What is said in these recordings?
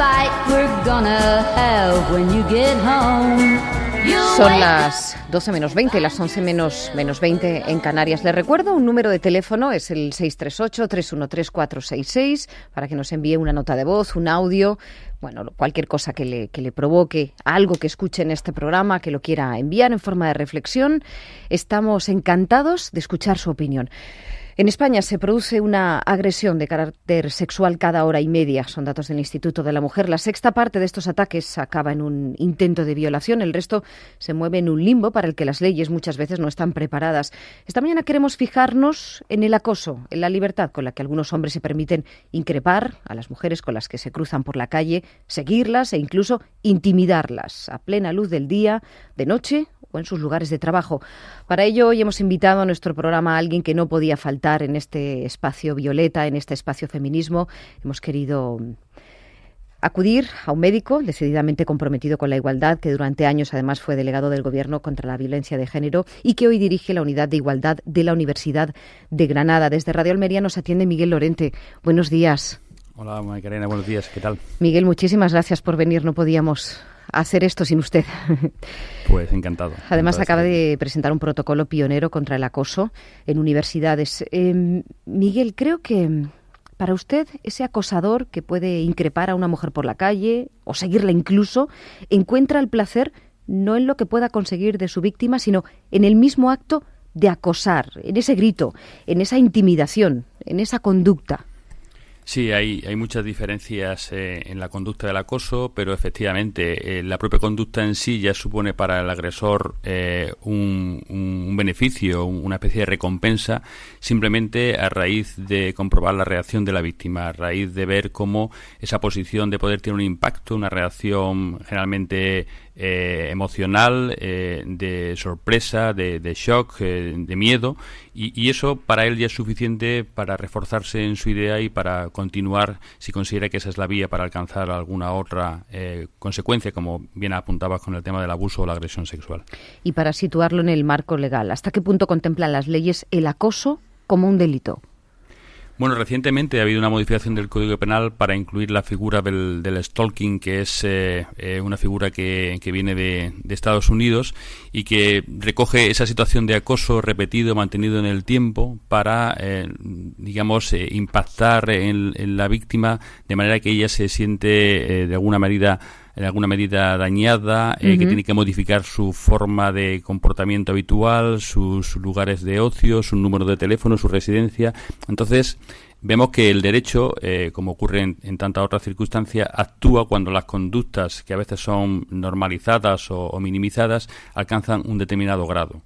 fight we're gonna have when you get home. Son las 12 menos 20, las 11 menos 20 en Canarias. Les recuerdo un número de teléfono, es el 638-313-466, para que nos envíe una nota de voz, un audio, bueno, cualquier cosa que le provoque, algo que escuche en este programa, que lo quiera enviar en forma de reflexión. Estamos encantados de escuchar su opinión. En España se produce una agresión de carácter sexual cada hora y media, son datos del Instituto de la Mujer. La sexta parte de estos ataques acaba en un intento de violación, el resto se mueve en un limbo para el que las leyes muchas veces no están preparadas. Esta mañana queremos fijarnos en el acoso, en la libertad con la que algunos hombres se permiten increpar a las mujeres con las que se cruzan por la calle, seguirlas e incluso intimidarlas a plena luz del día, de noche o en sus lugares de trabajo. Para ello, hoy hemos invitado a nuestro programa a alguien que no podía faltar en este espacio Violeta, en este espacio feminismo. Hemos querido acudir a un médico decididamente comprometido con la igualdad, que durante años además fue delegado del Gobierno contra la violencia de género y que hoy dirige la Unidad de Igualdad de la Universidad de Granada. Desde Radio Almería nos atiende Miguel Lorente. Buenos días. Hola, Macarena, buenos días. ¿Qué tal? Miguel, muchísimas gracias por venir. No podíamos hacer esto sin usted. Pues encantado. Además, acaba de presentar un protocolo pionero contra el acoso en universidades. Miguel, creo que para usted ese acosador que puede increpar a una mujer por la calle o seguirla incluso, encuentra el placer no en lo que pueda conseguir de su víctima, sino en el mismo acto de acosar, en ese grito, en esa intimidación, en esa conducta. Sí, hay muchas diferencias en la conducta del acoso, pero efectivamente la propia conducta en sí ya supone para el agresor un beneficio, una especie de recompensa, simplemente a raíz de comprobar la reacción de la víctima, a raíz de ver cómo esa posición de poder tiene un impacto, una reacción generalmente emocional, de sorpresa, de shock, de miedo, y eso para él ya es suficiente para reforzarse en su idea y para continuar si considera que esa es la vía para alcanzar alguna otra consecuencia, como bien apuntabas con el tema del abuso o la agresión sexual. Y para situarlo en el marco legal, ¿hasta qué punto contemplan las leyes el acoso como un delito? Bueno, recientemente ha habido una modificación del Código Penal para incluir la figura del stalking, que es una figura que viene de Estados Unidos y que recoge esa situación de acoso repetido, mantenido en el tiempo, para, impactar en la víctima de manera que ella se siente de alguna medida dañada, que tiene que modificar su forma de comportamiento habitual, sus lugares de ocio, su número de teléfono, su residencia. Entonces, vemos que el derecho, como ocurre en tantas otras circunstancias, actúa cuando las conductas, que a veces son normalizadas o minimizadas, alcanzan un determinado grado.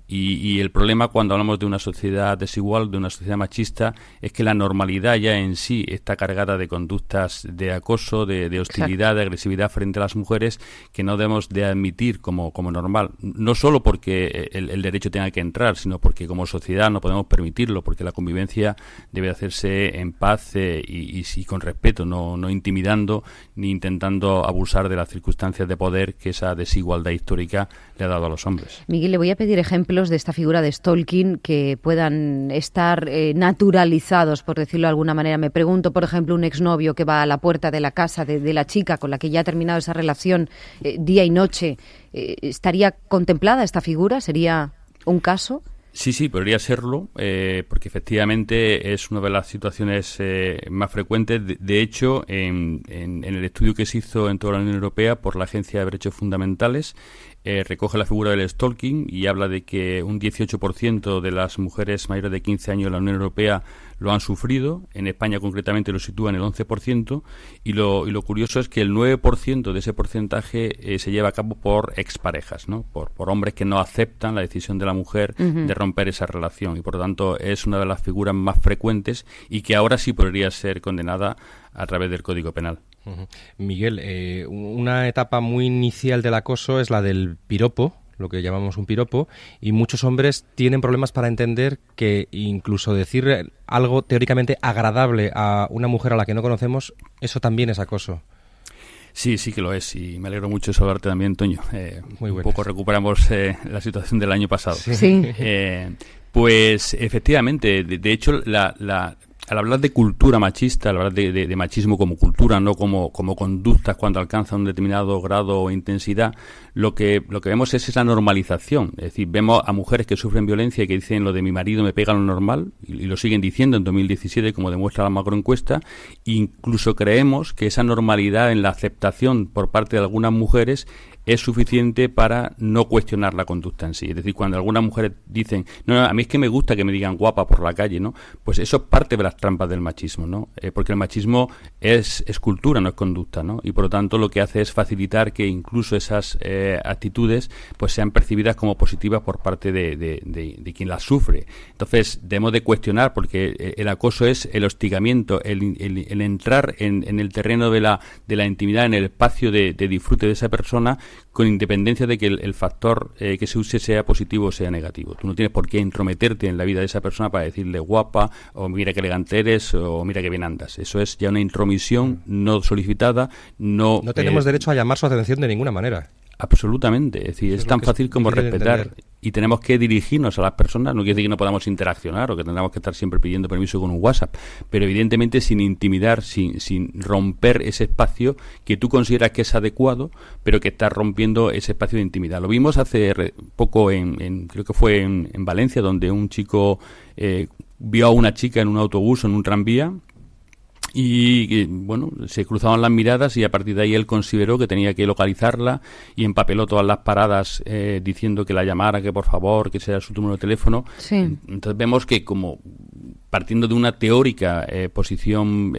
Y el problema cuando hablamos de una sociedad desigual, de una sociedad machista, es que la normalidad ya en sí está cargada de conductas de acoso, de hostilidad, Exacto. de agresividad frente a las mujeres, que no debemos de admitir como normal. No solo porque el derecho tenga que entrar, sino porque como sociedad no podemos permitirlo, porque la convivencia debe hacerse en paz y con respeto, no intimidando ni intentando abusar de las circunstancias de poder que esa desigualdad histórica le ha dado a los hombres. Miguel, le voy a pedir ejemplos de esta figura de stalking que puedan estar naturalizados, por decirlo de alguna manera. Me pregunto, por ejemplo, un exnovio que va a la puerta de la casa de la chica con la que ya ha terminado esa relación día y noche. ¿Estaría contemplada esta figura? ¿Sería un caso? Sí, podría serlo, porque efectivamente es una de las situaciones más frecuentes. De hecho, en el estudio que se hizo en toda la Unión Europea por la Agencia de Derechos Fundamentales, recoge la figura del stalking y habla de que un 18% de las mujeres mayores de 15 años en la Unión Europea lo han sufrido. En España concretamente lo sitúa en el 11%, y lo curioso es que el 9% de ese porcentaje se lleva a cabo por exparejas, ¿no? Por hombres que no aceptan la decisión de la mujer de romper esa relación, y por lo tanto es una de las figuras más frecuentes y que ahora sí podría ser condenada a través del Código Penal. Miguel, una etapa muy inicial del acoso es la del piropo, lo que llamamos un piropo, y muchos hombres tienen problemas para entender que incluso decir algo teóricamente agradable a una mujer a la que no conocemos, eso también es acoso. Sí que lo es, y me alegro mucho de saludarte también, Toño. Muy un poco recuperamos la situación del año pasado. Sí. Pues efectivamente, de hecho, al hablar de cultura machista, al hablar de machismo como cultura, no como conductas cuando alcanza un determinado grado o intensidad, lo que vemos es esa normalización. Es decir, vemos a mujeres que sufren violencia y que dicen lo de mi marido me pega lo normal, y lo siguen diciendo en 2017, como demuestra la macroencuesta. Incluso creemos que esa normalidad en la aceptación por parte de algunas mujeres es suficiente para no cuestionar la conducta en sí. Es decir, cuando algunas mujeres dicen, no, a mí es que me gusta que me digan guapa por la calle, ¿no? Pues eso es parte de las trampas del machismo, ¿no? Porque el machismo es cultura, no es conducta, ¿no? Y por lo tanto lo que hace es facilitar que incluso esas actitudes pues sean percibidas como positivas por parte de quien las sufre. Entonces debemos de cuestionar, porque el acoso es el hostigamiento, el entrar en el terreno de la intimidad, en el espacio de disfrute de esa persona, con independencia de que el factor que se use sea positivo o sea negativo. Tú no tienes por qué intrometerte en la vida de esa persona para decirle guapa, o mira qué elegante eres, o mira qué bien andas. Eso es ya una intromisión no solicitada. No tenemos derecho a llamar su atención de ninguna manera. Absolutamente, es decir, es tan fácil como respetar, y tenemos que dirigirnos a las personas. No quiere decir que no podamos interaccionar o que tengamos que estar siempre pidiendo permiso con un WhatsApp, pero evidentemente sin intimidar, sin romper ese espacio que tú consideras que es adecuado, pero que estás rompiendo ese espacio de intimidad. Lo vimos hace poco creo que fue en Valencia, donde un chico vio a una chica en un autobús o en un tranvía, y bueno, se cruzaban las miradas, y a partir de ahí él consideró que tenía que localizarla y empapeló todas las paradas diciendo que la llamara, que por favor, que sea su número de teléfono. Sí. Entonces vemos que, como partiendo de una teórica posición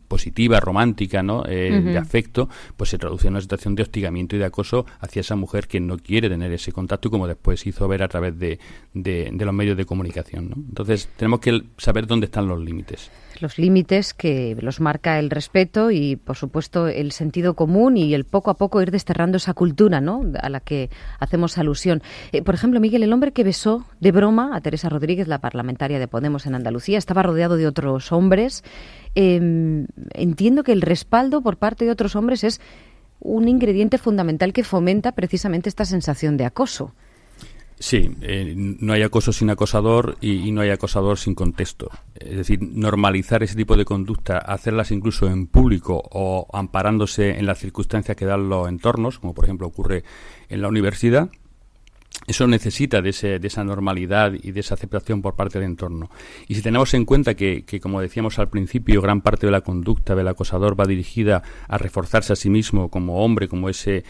positiva, romántica, ¿no? De afecto, pues se traduce en una situación de hostigamiento y de acoso hacia esa mujer que no quiere tener ese contacto, como después hizo ver a través de los medios de comunicación, ¿no? Entonces tenemos que saber dónde están los límites. Los límites que los marca el respeto y, por supuesto, el sentido común, y el poco a poco ir desterrando esa cultura, ¿no?, a la que hacemos alusión. Por ejemplo, Miguel, el hombre que besó de broma a Teresa Rodríguez, la parlamentaria de Podemos en Andalucía, estaba rodeado de otros hombres. Entiendo que el respaldo por parte de otros hombres es un ingrediente fundamental que fomenta precisamente esta sensación de acoso. Sí, no hay acoso sin acosador y no hay acosador sin contexto. Es decir, normalizar ese tipo de conducta, hacerlas incluso en público o amparándose en las circunstancias que dan los entornos, como por ejemplo ocurre en la universidad, eso necesita de esa normalidad y de esa aceptación por parte del entorno. Y si tenemos en cuenta que, como decíamos al principio, gran parte de la conducta del acosador va dirigida a reforzarse a sí mismo como hombre, como esa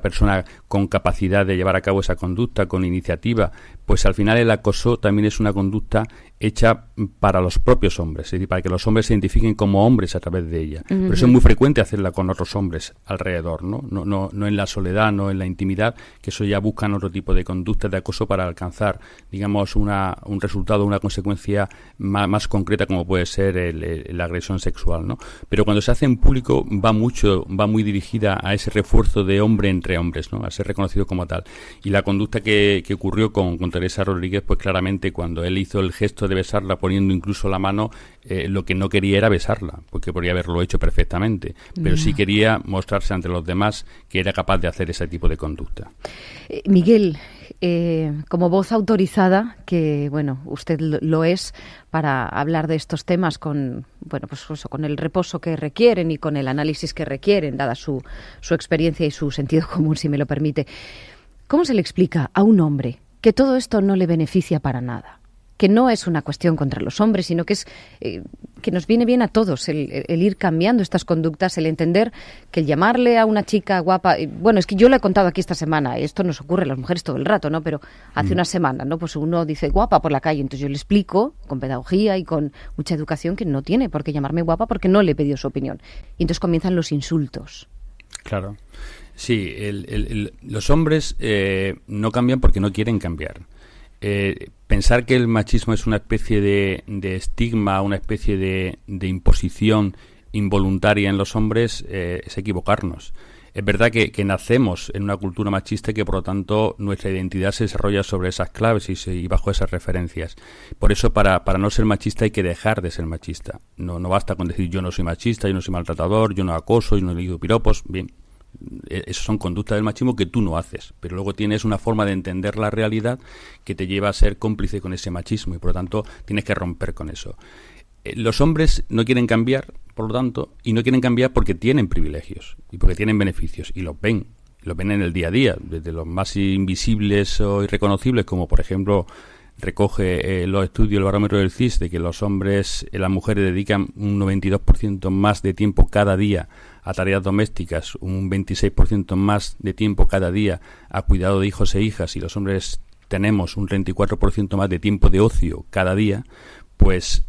persona con capacidad de llevar a cabo esa conducta, con iniciativa, pues al final el acoso también es una conducta hecha para los propios hombres, es decir, para que los hombres se identifiquen como hombres a través de ella. Pero eso es muy frecuente hacerla con otros hombres alrededor, ¿no? No en la soledad, no en la intimidad, que eso ya buscan otro tipo de conductas de acoso para alcanzar, digamos, un resultado, una consecuencia más concreta, como puede ser la agresión sexual, ¿no? Pero cuando se hace en público va muy dirigida a ese refuerzo de hombre entre hombres, ¿no?, a ser reconocido como tal. Y la conducta que ocurrió con Teresa Rodríguez, pues claramente cuando él hizo el gesto de besarla poniendo incluso la mano, lo que no quería era besarla, porque podría haberlo hecho perfectamente, pero sí quería mostrarse ante los demás que era capaz de hacer ese tipo de conducta. Miguel, como voz autorizada, que bueno, usted lo es para hablar de estos temas con el reposo que requieren y con el análisis que requieren, dada su experiencia y su sentido común, si me lo permite, ¿cómo se le explica a un hombre que todo esto no le beneficia para nada? Que no es una cuestión contra los hombres, sino que es que nos viene bien a todos el ir cambiando estas conductas, el entender que el llamarle a una chica guapa, bueno, es que yo lo he contado aquí esta semana, esto nos ocurre a las mujeres todo el rato, ¿no? Pero hace una semana, ¿no? Pues uno dice guapa por la calle, entonces yo le explico con pedagogía y con mucha educación que no tiene por qué llamarme guapa porque no le he pedido su opinión. Y entonces comienzan los insultos. Claro. Sí, los hombres no cambian porque no quieren cambiar. Pensar que el machismo es una especie de estigma, una especie de imposición involuntaria en los hombres es equivocarnos. Es verdad que nacemos en una cultura machista y que por lo tanto nuestra identidad se desarrolla sobre esas claves y bajo esas referencias. Por eso para no ser machista hay que dejar de ser machista. No basta con decir yo no soy machista, yo no soy maltratador, yo no acoso, yo no digo piropos. Bien, Esas son conductas del machismo que tú no haces, pero luego tienes una forma de entender la realidad que te lleva a ser cómplice con ese machismo y por lo tanto tienes que romper con eso. Los hombres no quieren cambiar, por lo tanto, y no quieren cambiar porque tienen privilegios y porque tienen beneficios y los ven en el día a día, desde los más invisibles o irreconocibles, como por ejemplo recoge los estudios, el barómetro del CIS, de que los hombres, las mujeres dedican un 92% más de tiempo cada día a tareas domésticas, un 26% más de tiempo cada día a cuidado de hijos e hijas, y los hombres tenemos un 34% más de tiempo de ocio cada día, pues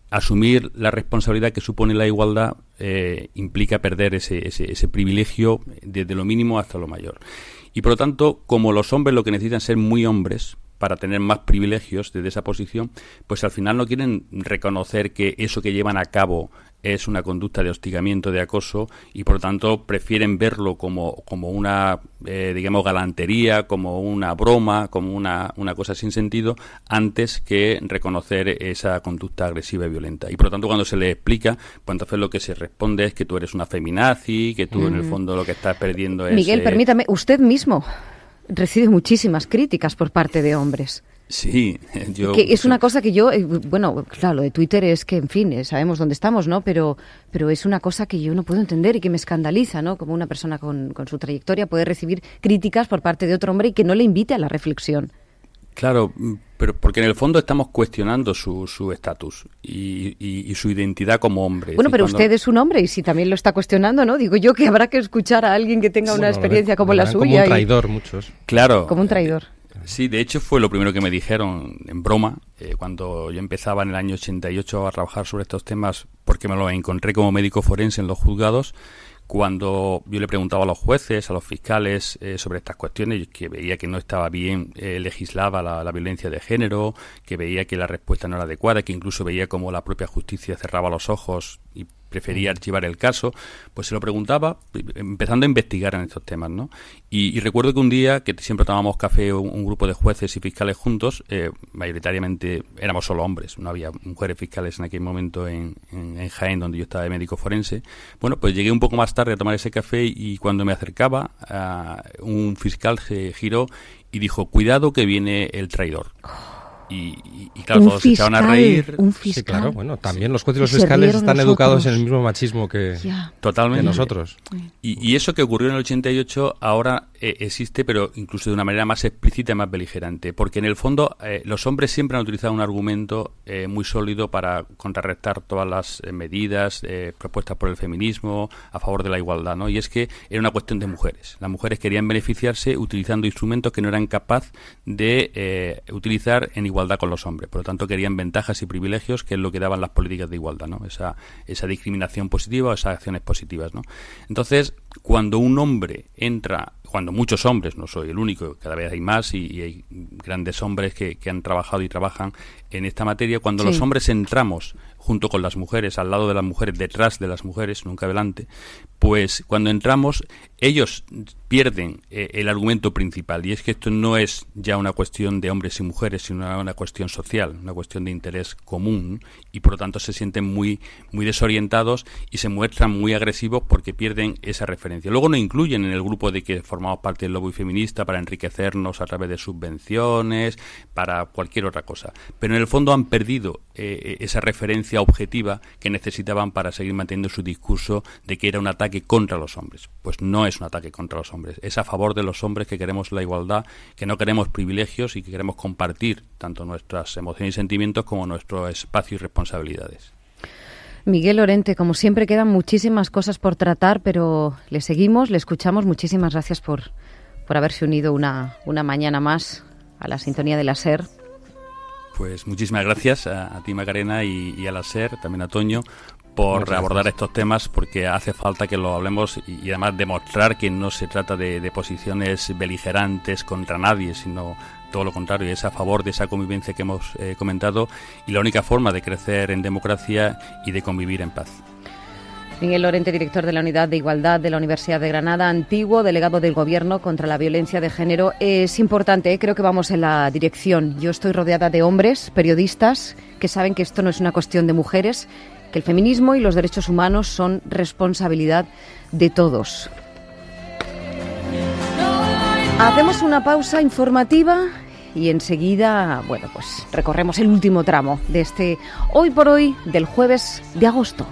asumir la responsabilidad que supone la igualdad implica perder ese privilegio desde lo mínimo hasta lo mayor. Y por lo tanto, como los hombres lo que necesitan es ser muy hombres para tener más privilegios desde esa posición, pues al final no quieren reconocer que eso que llevan a cabo es una conducta de hostigamiento, de acoso, y por lo tanto prefieren verlo como una, digamos, galantería, como una broma, como una cosa sin sentido, antes que reconocer esa conducta agresiva y violenta. Y por lo tanto, cuando se les explica, pues entonces lo que se responde es que tú eres una feminazi, que tú en el fondo lo que estás perdiendo es... Miguel, permítame, usted mismo recibe muchísimas críticas por parte de hombres. Sí, yo... Que es una cosa que yo, bueno, claro, lo de Twitter es que, en fin, sabemos dónde estamos, ¿no? Pero es una cosa que yo no puedo entender y que me escandaliza, ¿no? Como una persona con su trayectoria puede recibir críticas por parte de otro hombre y que no le invite a la reflexión. Claro, pero porque en el fondo estamos cuestionando su estatus y su identidad como hombre. Bueno, pero usted es un hombre y si también lo está cuestionando, ¿no? Digo yo que habrá que escuchar a alguien que tenga una experiencia como la suya. Como un traidor, muchos. Claro. Como un traidor. Sí, de hecho fue lo primero que me dijeron en broma cuando yo empezaba en el año 88 a trabajar sobre estos temas, porque me lo encontré como médico forense en los juzgados, cuando yo le preguntaba a los jueces, a los fiscales sobre estas cuestiones, que veía que no estaba bien legislada la violencia de género, que veía que la respuesta no era adecuada, que incluso veía como la propia justicia cerraba los ojos y prefería archivar el caso, pues se lo preguntaba, empezando a investigar en estos temas, ¿no? Y recuerdo que un día, que siempre tomábamos café un grupo de jueces y fiscales juntos, mayoritariamente éramos solo hombres, no había mujeres fiscales en aquel momento en Jaén, donde yo estaba de médico forense. Bueno, pues llegué un poco más tarde a tomar ese café y cuando me acercaba, un fiscal se giró y dijo, cuidado que viene el traidor. Y claro, todos se echaban a reír. Un fiscal. Sí, claro, bueno, también los jueces y los fiscales están educados en el mismo machismo que totalmente nosotros. Y eso que ocurrió en el 88 ahora existe, pero incluso de una manera más explícita y más beligerante, porque en el fondo los hombres siempre han utilizado un argumento muy sólido para contrarrestar todas las medidas propuestas por el feminismo a favor de la igualdad, ¿no? Y es que era una cuestión de mujeres. Las mujeres querían beneficiarse utilizando instrumentos que no eran capaces de utilizar en igualdad con los hombres. Por lo tanto, querían ventajas y privilegios, que es lo que daban las políticas de igualdad, ¿no? Esa discriminación positiva o esas acciones positivas, ¿no? Entonces, cuando un hombre entra, cuando muchos hombres, no soy el único, cada vez hay más y hay grandes hombres que han trabajado y trabajan en esta materia, cuando los hombres entramos junto con las mujeres, al lado de las mujeres, detrás de las mujeres, nunca delante, pues cuando entramos, ellos pierden el argumento principal, y es que esto no es ya una cuestión de hombres y mujeres, sino una cuestión social, una cuestión de interés común, y por lo tanto se sienten muy, muy desorientados y se muestran muy agresivos porque pierden esa referencia. Luego no incluyen en el grupo de que formamos parte del lobby feminista para enriquecernos a través de subvenciones, para cualquier otra cosa, pero en el fondo han perdido esa referencia objetiva que necesitaban para seguir manteniendo su discurso de que era un ataque contra los hombres. Pues no es un ataque contra los hombres, es a favor de los hombres, que queremos la igualdad, que no queremos privilegios y que queremos compartir tanto nuestras emociones y sentimientos como nuestro espacio y responsabilidades. Miguel Lorente, como siempre quedan muchísimas cosas por tratar, pero le seguimos, le escuchamos. Muchísimas gracias por haberse unido una mañana más a la sintonía de la SER. Pues muchísimas gracias a ti, Macarena, y a la SER, también a Toño, por abordar estos temas, porque hace falta que lo hablemos y además demostrar que no se trata de posiciones beligerantes contra nadie, sino todo lo contrario, es a favor de esa convivencia que hemos comentado, y la única forma de crecer en democracia y de convivir en paz. Miguel Lorente, director de la Unidad de Igualdad de la Universidad de Granada, antiguo delegado del Gobierno contra la violencia de género. Es importante, creo que vamos en la dirección. Yo estoy rodeada de hombres, periodistas, que saben que esto no es una cuestión de mujeres, que el feminismo y los derechos humanos son responsabilidad de todos. Hacemos una pausa informativa y enseguida, bueno, pues recorremos el último tramo de este Hoy por Hoy del jueves de agosto.